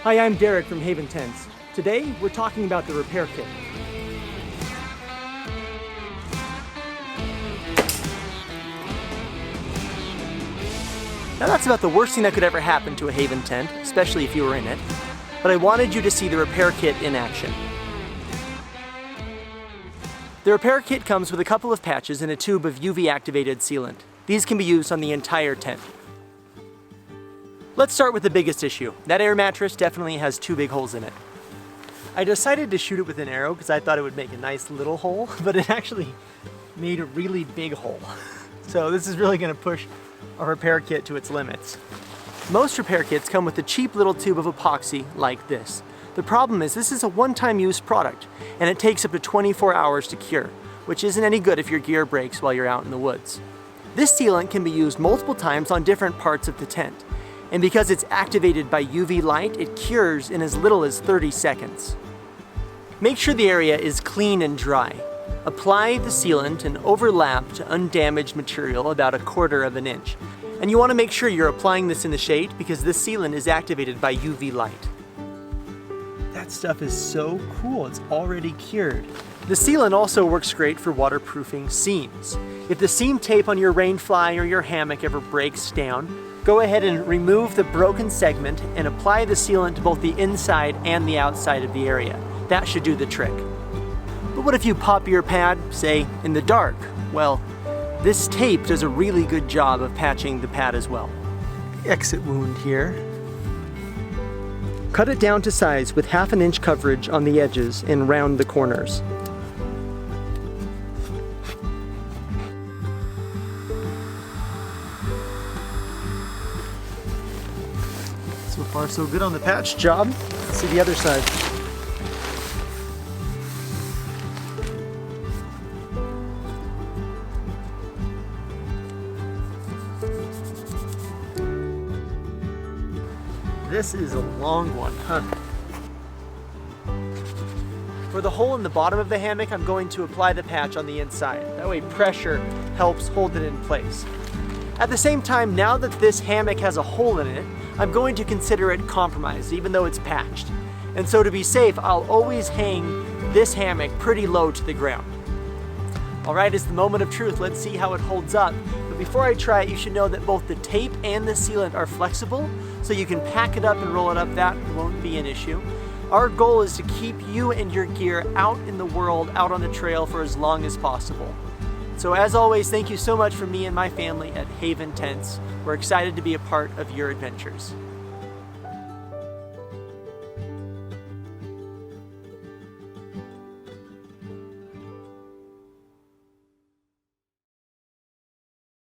Hi, I'm Derek from Haven Tents. Today, we're talking about the repair kit. Now that's about the worst thing that could ever happen to a Haven tent, especially if you were in it. But I wanted you to see the repair kit in action. The repair kit comes with a couple of patches and a tube of UV-activated sealant. These can be used on the entire tent. Let's start with the biggest issue. That air mattress definitely has 2 big holes in it. I decided to shoot it with an arrow because I thought it would make a nice little hole, but it actually made a really big hole. So this is really going to push our repair kit to its limits. Most repair kits come with a cheap little tube of epoxy like this. The problem is this is a one-time use product, and it takes up to 24 hours to cure, which isn't any good if your gear breaks while you're out in the woods. This sealant can be used multiple times on different parts of the tent, and because it's activated by UV light, it cures in as little as 30 seconds. Make sure the area is clean and dry. Apply the sealant and overlap to undamaged material about 1/4 of an inch. And you want to make sure you're applying this in the shade because this sealant is activated by UV light. That stuff is so cool, it's already cured. The sealant also works great for waterproofing seams. If the seam tape on your rainfly or your hammock ever breaks down, go ahead and remove the broken segment and apply the sealant to both the inside and the outside of the area. That should do the trick. But what if you pop your pad, say, in the dark? Well, this tape does a really good job of patching the pad as well. Exit wound here. Cut it down to size with 1/2 inch coverage on the edges and round the corners. So far so good on the patch job. Let's see the other side. This is a long one, huh? For the hole in the bottom of the hammock, I'm going to apply the patch on the inside. That way pressure helps hold it in place. At the same time, now that this hammock has a hole in it, I'm going to consider it compromised, even though it's patched. And so to be safe, I'll always hang this hammock pretty low to the ground. All right, it's the moment of truth. Let's see how it holds up. But before I try it, you should know that both the tape and the sealant are flexible, so you can pack it up and roll it up. That won't be an issue. Our goal is to keep you and your gear out in the world, out on the trail for as long as possible. So as always, thank you so much from me and my family at Haven Tents. We're excited to be a part of your adventures.